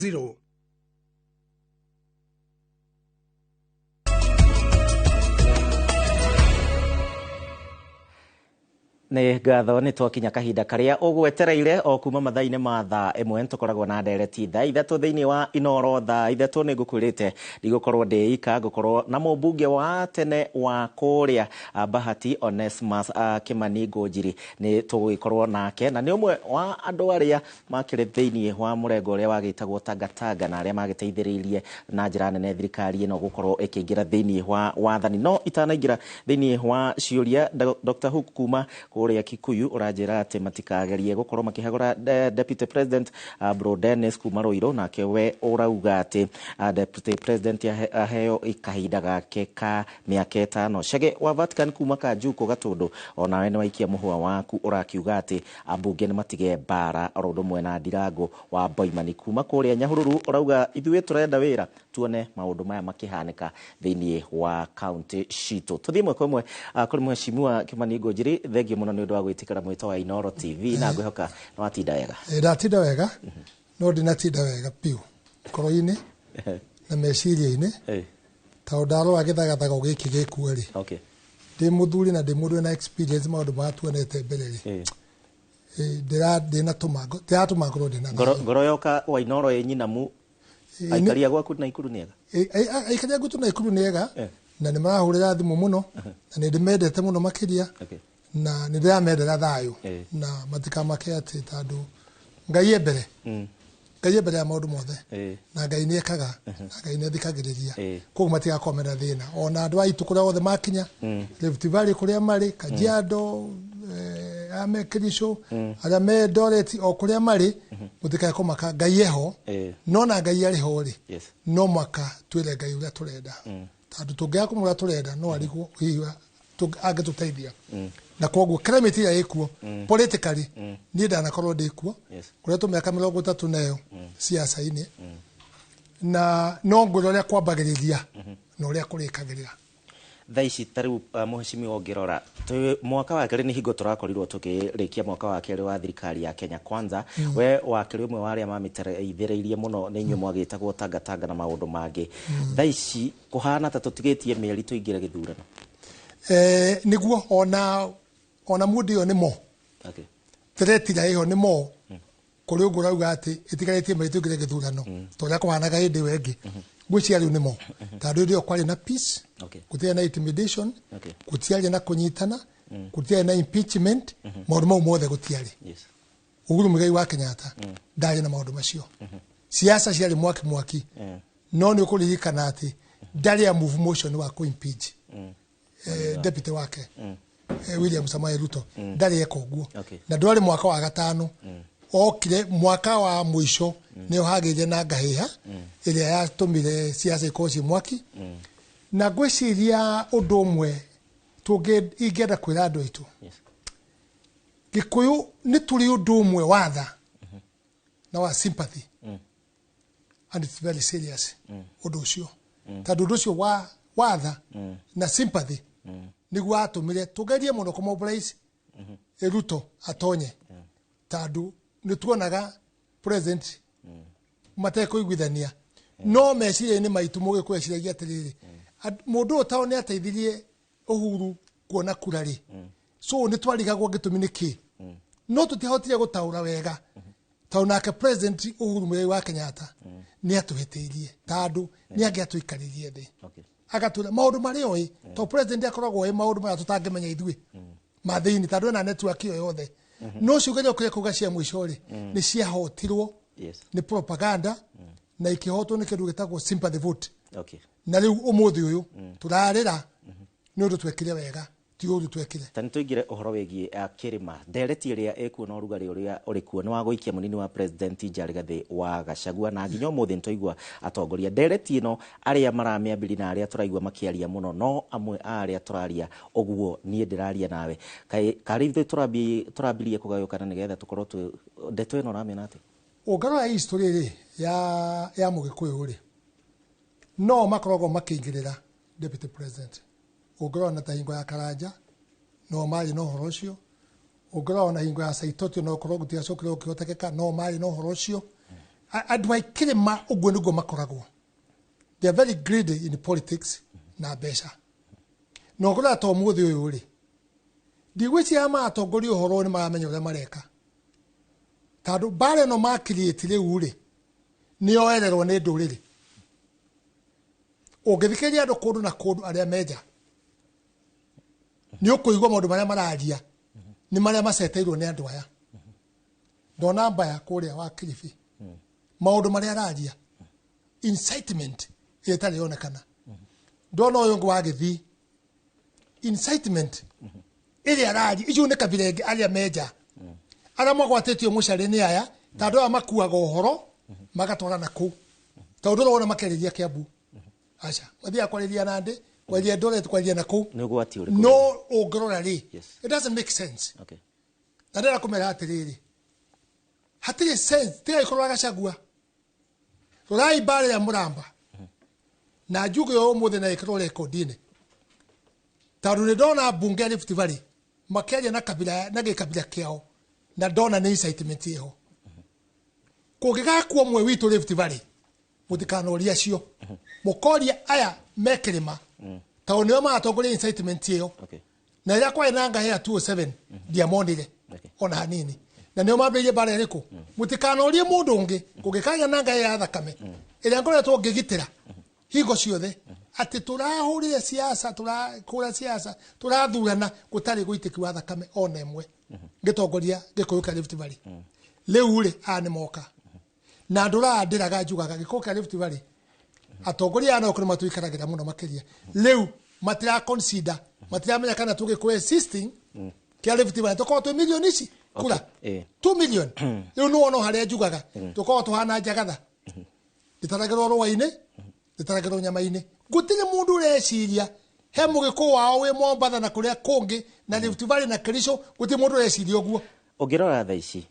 0. Nĩ ngatho nĩ twakinya kahinda karĩa ũgwetereire o kuma mathaa-inĩ ma thaa ĩmwe nĩtũkoragwo na Ndereti thaa ithatũ thĩinĩ wa Inoro thaa ithatũ nĩ ngũkwĩrĩte ndigũkorwo ndĩika ngũkorwo na mũmbunge wa tene wa kũrĩa Bahati Onesmus Kimani Ngunjiri nĩ tũgũgĩkorwo nake na nĩ ũmwe wa andũ arĩa makĩrĩ thĩinĩ wa mũrengo ũrĩa wagĩtagwo Tangatanga na arĩa magĩteithĩrĩirie na njĩra nene thirikari ĩno gũkorwo ĩkĩingĩra thĩinĩ wa wathani no itanaingĩra thĩinĩ wa ciũria Dr. Hook kuma kũrĩa Kikuyu ũranjĩra atĩ matikagerie gũkorwo makĩhagũra Deputy President Bro Dennis kuma Ruiru nake we ũrauga atĩ Deputy President aheo kahinda gake ka mĩaka 5 Chege wa Vatican kuma Kanjuku Gatũndũ onawe nĩ waikia mũhũa waku ũrakiuga atĩ ambunge nĩ matige mbara oro ũndũ ũmwe na Ndirango wa Boimani kuma kũrĩa Nyahururu ũrauga ithuĩ tũrenda wĩra tuone maũndũ maya makĩhanĩka thĩinĩ wa county citũ tũthiĩ mwe kwa mwe kũrĩ mheshimiwa Kimani Ngunjiri thengio mũno nĩ ũndũ wa gwĩtĩkĩra mwĩto wa Inoro TV na ngwĩhoka nĩ watinda wega ndatinda wega no ndinatinda wega piũ koro-inĩ na meciria-inĩ ta ndarora gĩthagathago gĩkĩ gĩkuo rĩ ndĩ mũthuri na ndĩ mũndũ na experience maũndũ matuonete mbere rĩ ndiratũma ngoro ndĩna ngoro yoka wa Inoro ĩ nyinamu aikaria gwaku na Ikuru nĩega aikaria gwaku na Ikuru nĩega na nĩ marahũrĩra thimũ mũno na nĩ ndĩmendete mũno makĩria na nĩ ndĩramendera thayũ na matikamake atĩ tondũ Ngai mbere ya maũndũ mothe na Ngai nĩ ekaga na Ngai nĩ athikagĩrĩria koguo matigakomera thĩna ona andũ aitũ kũrĩa othe makinya Rift Valley kũrĩa marĩ Kajiado ame Kericho arĩa me Ndereti o kũrĩa marĩ mũtikakũmaka Ngai eho no na Ngai arĩ ho rĩ no maka twĩre Ngai ũrĩa tũrenda tondũ tũngĩaga kũmũra tũrenda no arigwo hiwa angĩtũteithia na koguo climate ĩrĩa ĩkuo politically niĩ ndanakorwo ndĩkuo kũrĩa tũmĩaka 30 nayo siasa-inĩ na no ngwĩra ũrĩa kwambagĩrĩria na ũrĩa kũrĩkagĩrĩra thaa ici tarĩu mheshimiwa ũngĩrora mwaka wa kerĩ nĩ hingo tũrakorirwo tũkĩrĩkia mwaka wa kerĩ wa thirikari ya Kenya Kwanza we wakĩrĩ ũmwe wa arĩa mamĩteithĩrĩirie mũno nĩ inyuĩ mwagĩtagwo Tangatanga na maũndũ mangĩ thaa ici kũhana ta tũtigĩtie mĩeri tũingĩre gĩthurano niguo ona mũndũ ĩyo nĩ mo tũretira ĩyo nĩ mo kũrĩ ũguo rauga atĩ ĩtigarĩtie mĩeri tũingĩre gĩthurano ta ũrĩa kũhanaga hĩndĩ ĩyo ĩngĩ gwĩcia rĩu nĩ mo tondũ hĩndĩ ĩyo kwarĩ na peace gũtiarĩ na intimidation gũtiarĩ na kũnyitana gũtiarĩ na impeachment maũndũ mau mothe gũtiarĩ Uhuru Muigai wa Kenyatta ndarĩ na maũndũ macio siasa ciarĩ mwaki no nĩ ũkũririkana atĩ ndarĩ a move motion wa kũ-impeach deputy wake William Samoei Ruto ndarĩ eka ũguo na ndwarĩ mwaka wa gatano okire mwaka wa mũico nĩ ohagĩire na ngahĩha ĩrĩa yatũmire siasa ikorwo ci mwaki na ngwĩciria ũndũ ũmwe ingĩenda kwĩra andũ aitũ Gĩkũyũ nĩ tũrĩ ũndũ ũmwe wa tha na wa sympathy and it's very serious ũndũ ũcio tondũ ũndũ ũcio wa tha na sympathy nĩguo atũmire tũgerie mũno kũmobilize Ruto atonye tondũ nĩ tuonaga president matekũiguithania no meciria-inĩ maitũ mũgĩkwĩciragia atĩrĩrĩ mũndũ ũyũ tao nĩ ateithirie Uhuru kuona kura rĩ so nĩ twarigagwo gĩtũmi nĩkĩ no tũtihotire gũtaũra wega tondũ nake president Uhuru Muigai wa Kenyatta nĩ atũhĩtĩirie tondũ nĩ angĩatũikarĩrie thĩ agatũra maũndũ marĩa oĩ tondũ president akoragwo oĩ maũndũ marĩa tũtangĩmenya ithuĩ mathĩinĩ tondũ ena network ĩyo yothe no ciugerio kũrĩa kuga cia mũico rĩ nĩ ciahotirwo nĩ propaganda na ikĩhotwo nĩ kĩndũ gĩtagwo sympathy vote na rĩu ũmũthĩ ũyũ tũrarĩra nĩ ũndũ twekire wega ti ũru twekire ta nĩ tũingĩre ũhoro wĩgiĩ kĩrĩma Ndereti ĩrĩa ĩkuo na ũrugarĩ ũrĩa ũrĩ kuo nĩ wa gũikia mũnini wa president Rigathi wa Gachagua na nginya ũmũthĩ nĩ twaigua atongoria Ndereti ĩno arĩa maramĩambiri na arĩa tũraigua makĩaria mũno no amwe a arĩa tũraria ũguo niĩ ndĩraria nawe karĩ ithuĩ tũrambirie kũgayũkana nĩgetha tũkorwo ndeto ĩno ũramĩona atĩ ũngarora history rĩ ya Mũgĩkũyũ rĩ no makoragwo makĩingĩrĩra deputy president ũngĩrona ta hingo ya Karanja no marĩ na ũhoro ũcio ũngĩrona hingo ya Saitoti no korwo gũtiacokire gũkĩhotekeka no marĩ na ũhoro ũcio andũ a Kĩrĩma ũguo nĩguo makoragwo. They are very greedy in politics na mbeca. No ngora to mũthĩ ũyũ rĩ. Ndigwĩciria matongoria ũhoro nĩ maramenya ũrĩa mareka. Tondũ bare no ma create rĩu rĩ. Nĩoererwo nĩ ndũrĩrĩ. Ũngĩthikĩrĩria andũ kũndũ na kũndũ arĩa menja. Nĩ ũkũigua maũndũ marĩa mararia. Nĩ marĩa maceteirwo nĩ andũ aya. Ndona mbaya kũrĩa wa Kilifi. Maũndũ marĩa araria. Incitement ĩtarĩ yonekana. Ndona ũyũ ũngĩ wa Gĩthii. Incitement ĩrĩa araria. Icio nĩ kabira ĩngĩ arĩa menja. Arĩa magwatĩtio mũcare-inĩ aya. Tondũ aya makuaga ũhoro. Magatwarana kũu. Tondũ ũrona makĩarĩria Kiambu. Aca. Mathiaga kwarĩria Nandi. Kwaria Ndereti kwaria na kũu. No ũngĩrora rĩ. It doesn't make sense. Okay. Na ndĩra kũmera atĩrĩrĩ. Hatirĩ sense. Tiga ikorwo Gachagua. Rorai bare ya Mũramba. Na njuge yo mũthĩ na ĩkĩrwo rekondi-inĩ. Tondũ nĩ ndona bunge ya Rift Valley. Makĩaria na kabira na gĩkabira kĩao. Na ndona nĩ incitement ĩho. Kũngĩgakuo mwe witũ Rift Valley. Mũtikanoria cio. Mũkoria aya me Kĩrĩma. Tondũ nĩo matongoria incitement ĩyo. Na ĩrĩa kwa inanga ya 207 ndiamonire. Ona hanini. Na nĩo mambĩrĩirie bara ĩrĩkũ. Mũtikanorie mũndũ ũngĩ. Kũngĩkagĩa na nanga ya thakame. Ĩrĩa ngoretwo ngĩgitĩra. Hingo ciothe. Atĩ tũrahũrire siasa, tũrakũra siasa, tũrathurana gũtarĩ gũitĩki wa thakame ona ĩmwe. Ngĩtongoria gĩkũyũ kĩa Rift Valley. Rĩu rĩ nĩ moka. Na ndũrandĩraga njugaga gĩkũyũ kĩa Rift Valley. Atongoria ana okũrĩ matũikaragĩra mũno makĩria. Rĩu matira consider, matiramenya kana tũgĩkũyũ existing kĩa Rift Valley tũkorwo twĩ milioni ici. Kura 2 million. Rĩu nĩ wona harĩa njugaga tũkorwo tũhana Njagatha. Ndĩtaragĩrwo rũa-inĩ, ndĩtaragĩrwo nyama-inĩ. Gũtirĩ mũndũ ũreciria he mũgĩkũyũ wao wĩ Mombatha na kũrĩa kũngĩ na Rift Valley na Kericho gũtirĩ mũndũ ũreciria ũguo. Ũngĩrora thaa ici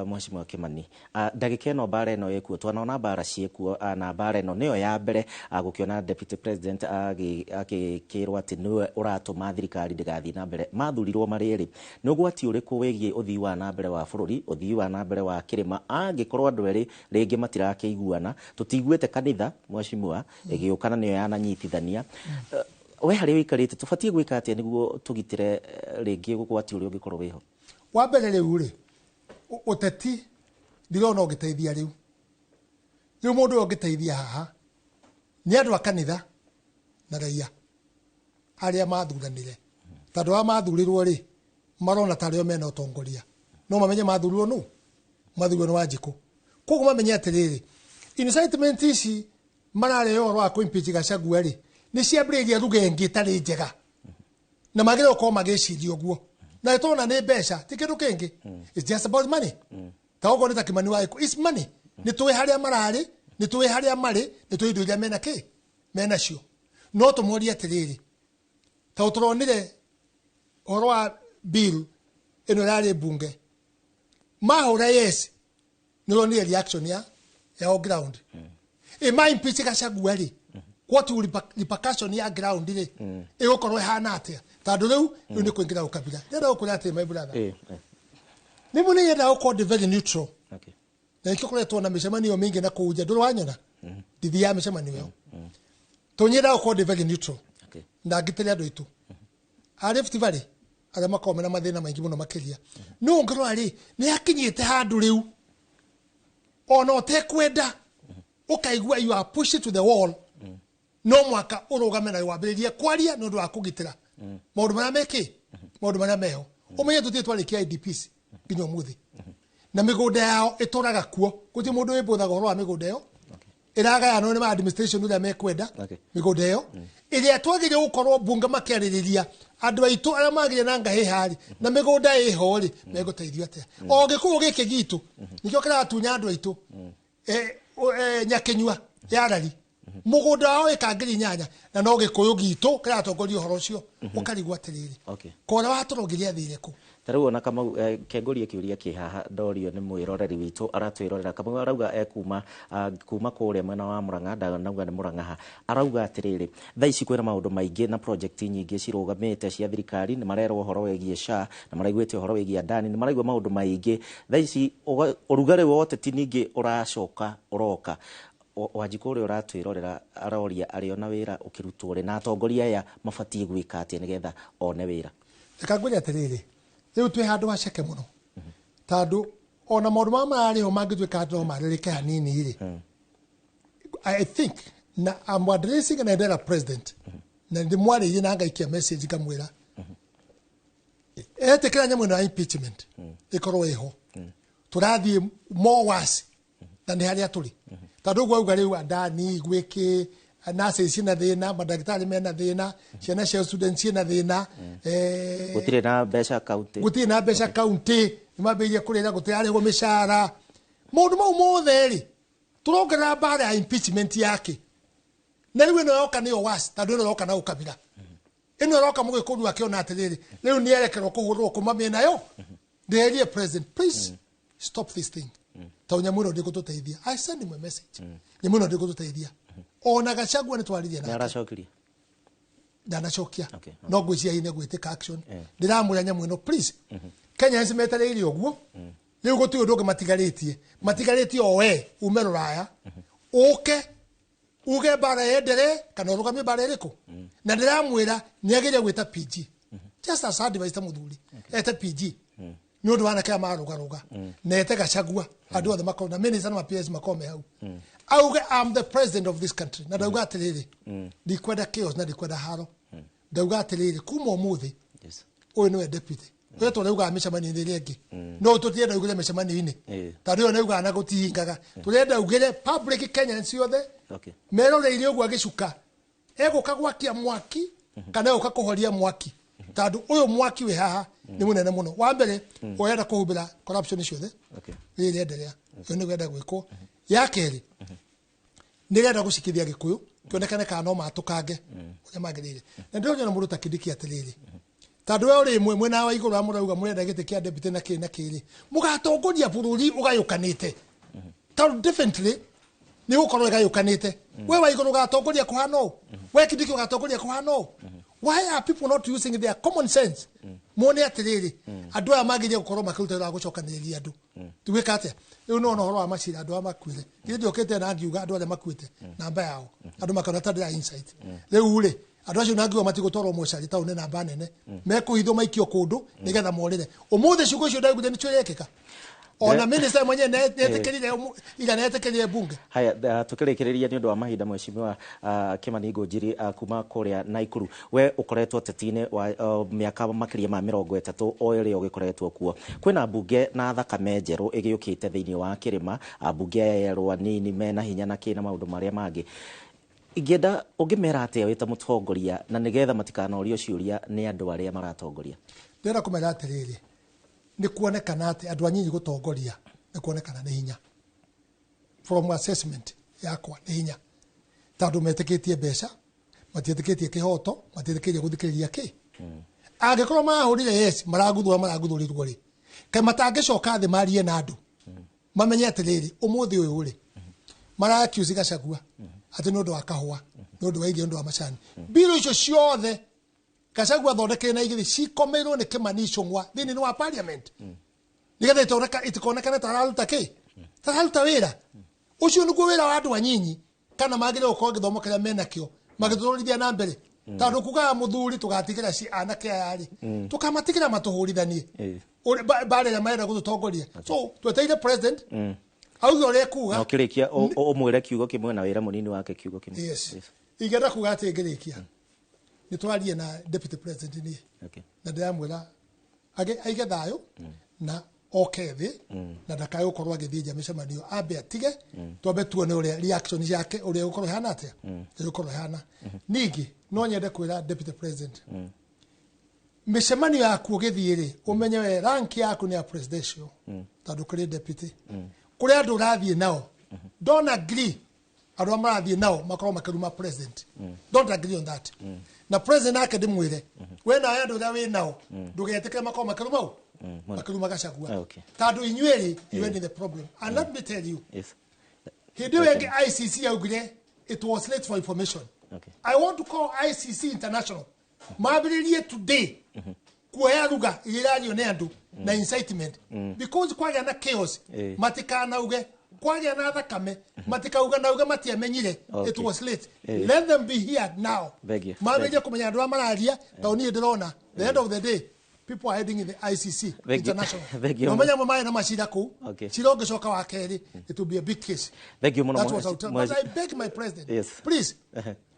Mheshimiwa Kimani, ndagĩka ĩno mbara ĩno ĩkuo twanona mbara ciĩkuo na mbara ĩno nĩyo ya mbere gũkĩona Deputy President agĩkĩrwo atĩ nĩwe ũratũma thirikari ndĩgathiĩ na mbere. Mathurirwo marĩ erĩ. Nĩ ũgwati ũrĩkũ wĩgiĩ ũthii wa na mbere wa bũrũri, ũthii wa na mbere wa Kĩrĩma angĩkorwo andũ erĩ rĩngĩ matirakĩiguana? Tũtiguĩte kanitha Mheshimiwa ĩgĩũkana nĩyo yananyitithania. We harĩa wĩikarĩte tũbatiĩ gwĩka atĩa nĩguo tũgitĩre rĩngĩ ũgwati ũrĩa ũngĩkorwo wĩho? Wa mbere rĩu rĩ ũteti ndirona ũngĩteithia rĩu mũndũ ũyũ ũngĩteithia haha nĩ andũ a kanitha na raia arĩa mathuranire. Tondũ wa mathurirwo rĩ marona tarĩo mena ũtongoria. No mamenye mathurirwo nũ? Mathurirwo nĩ Wanjikũ. Koguo mamenye atĩrĩrĩ incitement ici mararĩo ũhoro wa kũ-impeach Gachagua rĩ nĩ ciambĩrĩria rũgenge itarĩ njega. Na magĩrĩirwo gũkorwo magĩciria ũguo. Na ĩtona nĩ mbeca ti kĩndũ kĩngĩ. It's just about money. Ta ũguo nĩ ta Kimani wa Iko. It's money. Nĩ tũĩ harĩa mararĩ, nĩ tũĩ harĩa marĩ, nĩ tũĩ indo iria mena kĩ? Mena cio. No tũmorie atĩrĩrĩ. Ta ũtũronire ũhoro wa bill ĩno yarĩ bunge. Mahũra yes. Nĩronire reaction ya on ground. Ma impeach Gachagua rĩ. What will repercussion ya ground rĩ? Ĩgũkorwo ĩhana atĩa? Tondũ rĩu nĩ kũingĩra ũkabira. Ndĩrenda gũkũria atĩ my brother. Nĩ mũnĩ yenda gũkorwo very neutral. Na ĩkĩkoretwo na mĩcemanio mĩingĩ na kũu nja ndũrĩ wanyona. Ndithi ya mĩcemanio ĩyo. Tũnyenda gũkorwo very neutral. Na ngitĩre andũ aitũ. A Rift Valley arĩa makorwo mena mathĩna maingĩ mũno makĩria. No ngĩrora rĩ nĩ hakinyĩte handũ rĩu. Ona ũtekwenda ũkaigua you are pushed to the wall. No mwaka ũrũgame na wambĩrĩrie kwaria nĩ ũndũ wa kũgitĩra. Maũndũ marĩa mekĩ? Maũndũ marĩa meho. Ũmenye tũtirĩ twarĩkia IDPs nginya ũmũthĩ. Na mĩgũnda yao ĩtũraga kuo. Gũtirĩ mũndũ wĩmbũthaga ũhoro wa mĩgũnda ĩyo. Ĩragayanwo nĩ administration ũrĩa mekwenda mĩgũnda ĩyo. Ĩrĩa twagĩrĩirwo gũkorwo bunge makĩarĩrĩria andũ aitũ arĩa magĩrĩire na ngahĩ harĩ na mĩgũnda ĩho rĩ megũteithio atĩa. O gĩkũyũ gĩkĩ gitũ nĩkĩo kĩratunya andũ aitũ Nyakĩnyua ya Rari. Mũgũnda wao ĩka 8,000 na no gĩkũyũ gitũ kĩratongoria ũhoro ũcio ũkarigwo atĩrĩrĩ. Kora watũrũngĩria thirĩ kũ? Tarau ona kama kengoria kiuria kihaha ndorio ni mwiroreri witu aratwirorera kama arauga kuma kuria mwena wa Murang'a ndauga ni Murang'a arauga atiriri thaa ici kwina maundu maingi na project nyingi cirugamite cia thirikari ni marerwo horo wegie SHA na maraiguite horo wegie ndani ni maraigwa maundu maingi thaa ici urugari wote ti ningi uracoka uroka Wanjiku uri uratwirorera aroria ari ona wira ukirutwo ri na atongoria aya mabatie gwika atia nigetha one wira reka ngwire atiriri riu twi handu haceke muno tandu ona maundu ma marari ho mangitwika no maririke hanini ri I think na I'm addressing an elder president na ndi mwari yina ngaikia message kamwira etekera nyamu na impeachment ikorwo iho turathie more worse than haria turi tandu gwa uga riu andani gwiki nurses cina thina madagitari mena thina ciana cia students cina thina gutire na mbeca county nimambirie kurira gutire go mishara mundu mau mothe ri turongerera bara ya impeachment yake na riu no yoka niyo wasi tandu no yoka na ukabira ino yoka mugikuru akiona atiriri riu ni erekerwo kuhurwo kumamia nayo the president please stop this thing taunya muno ndigututeithia I send him a message nyamuno ndigututeithia ona Gachagua ni twaririe na aracokiria ndanacokia no ngwiciria ine gwitika action ndiramura nyamu ino please Kenya nsimetereire oguo riu gutu undu matigaritie o we umeruraya uge bara yendere kana urugamie bara iriku na ndiramwira ni ageria gwita PG just as advice ta muthuri ete PG ni undu wana kaya marugaruga na ete Gachagua andu othe makona minister na PS makome hau auge I'm the president of this country na ndauga atiriri ndikwenda chaos na ndikwenda haro ndauga atiriri kuma umuthi uyu niwe deputy uyu turauga micamani ni ringi no tutienda ugire micamani ini tandu uyu niuga na gutihingaga turenda ugire public Kenyans yothe meroreire ugu agicuka eguka gwakia mwaki kana uka kuhoria mwaki tandu uyu mwaki we haha ni munene muno wa mbere oyenda kuhubira corruption ciothe riri endelea uyu niwenda gwikwo ya keri nirenda gucikithia gikuyu kionekane kana no matukange uria magirire na ndio nyona muruta kidiki atiriri tandu we uri mwe na wa iguru amurauga murenda gite kia deputy na kiri mugatongoria bururi ugayukanite tandu differently ni ukorwo gayukanite we wa iguru gatongoria kuhano we kidiki ugatongoria kuhano why are people not using their common sense mone atiriri andu aya magirie gukorwo makirutira gucokaniria andu tuwika atia riu no horo wa macira andu amakwire iri ndiokete na ngiuga andu aria makwite namba yao andu makona tandira insight riu ri andu acio nangiwa matigutoro mucari taune namba nene mekuhithwo maikio kundu nigetha morire umuthi ciugo icio ndaiguire ni cirekeka ona minister mwenye netekerire ila netekerire bunge haya tukirikiria ni undu wa mahinda mweshimiwa Kimani Ngunjiri kuma kuria Naikuru we ukoretwo tetine wa miaka makiria ma 30 oire ugikoretwo kuo kwina bunge na thakame njeru igiukite thiini wa kirima bunge yerwa nini mena hinya na kina maundu maria mangi ingenda ungimera atia wita mutongoria na nigetha matikanorio ciuria ni andu aria maratongoria ndera kumera atiriri ni kuonekana ati andu anyinyi gutongoria ni kuonekana ni hinya from assessment yakwa ni hinya tandu meteketie mbeca matieteketie kihoto matieteketie guthikiriria ki angikorwo mahurire yes maraguthurwa ri kai matangicoka thi marie na andu mamenye atiriri umuthi uyu ri marakiusi Gachagua ati no ndo akahwa no ndo waige ndo wa macani biro icio ciothe Gachagua thondekere na igiri cikomeirwo ni Kimani icungwa thini ni wa parliament nigetha itikonekana tararuta ki tararuta wira ucio niguo wira wa andu anyinyi kana magire gukorwo githomo kiria menakio magithurithia na mbere tandu kugaga muthuri tugatigira ci anake ayari tukamatikira matuhurithanie bare ya maera gututongoria so tweteire president auge ore kuga no kirikia umwire kiugo kimwe na wira munini wake kiugo kimwe yes igenda kuga ati ngirikia ni twarie na deputy president ni na ndamwira aige thayo na okethi na ndakayo korwo agithija micemanio ambe atige twambe tuone uria reaction yake uria ukorwo hana atia ukorwo hana ningi no nyende kwira deputy president micemanio yaku ugithire umenye we rank yaku ni ya presidential tandu kuri deputy kuri andu urathie nao don't agree andu amarathie nao makorwo makiruma president don't agree on that na president ake ndimwire we na andu ria we nao ndugetekere makorwo makiruma makiruma Gachagua tando inyueri you were in the problem and let me tell you hindi wenge ICC yaugire it was late for information. I want to call ICC International mabiririe today kuoya ruga irario ne andu na incitement because kwagĩa na chaos matikana uge kwagĩa na thakame matikauga na uge matiamenyire it was late. Let them be here now mabiririe kumenya andu amararia tauni ndirona the end of the day people are heading in the ICC International. No manya mama na mashira ku chironge coka wa keri it will be a big case. Thank you That's what I'll tell. But I beg my president please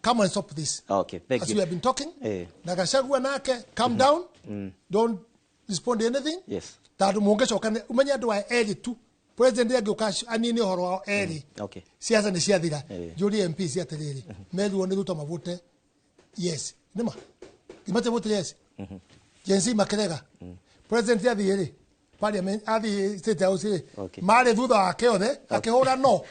come and stop this. As we have been talking na Gachagua nake calm down don't respond to anything. Tadu munge coka umenya andu wa eri tu president yaguka anini horo wa eri siasa ni ciathira juri MP cia tereri meruo ni ruto mavute yes nima imate vote yes Jensi makerega president yathire parliament athi state house mare thutha wake othe akihura no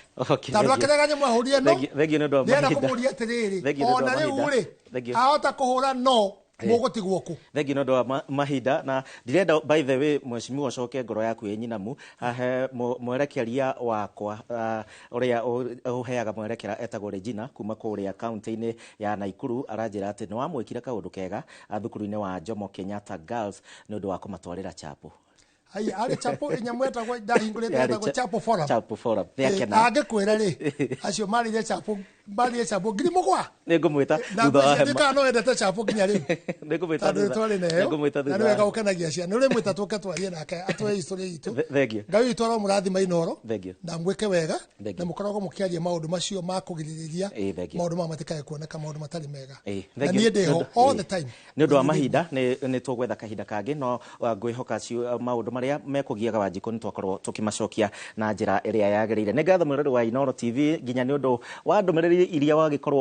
tando akerega nyamwa hurie no ndena kumuria tereri ona riu ri ahota kuhura no mugutigwo ku thegi no ndo mahinda na ndirenda by the way mweshimiwa coke ngoro yaku yenyinamu hahe mwerekeria wakwa uria uheaga mwerekera etagwo Regina kuma kuria county-ini ya Naikuru aranjira ati no amwikire kaundu kega thukuru-ini wa Jomo Kenyatta Girls no ndo wakumatwarira chapo ai ari chapo nyamweta kwa ndahingurete etagwo chapo forum angekwira ri acio marire chapo ngiri mugwa ningumwita thutha wa hema ndika no endete chapo nginya ri ningumwita thutha na niwega ukanagia ciana uri mwita tuke twarie nake atwe history itu ngai itwaro murathima inoro na mweke wega na mukoragwo mukiaria maundu macio ma kugiririria maundu ma matikae kuoneka maundu matari mega na nie ndeho all the time ni undu wa mahinda ni tugwetha kahinda kangi no ngwihoka cio maundu maria mekugiaga Wanjiku ni twakorwo tukimacokia na njira iria yagirire ni ngatho mwirori wa Inoro TV nginya ni undu wa ndumiriri iria wagikorwo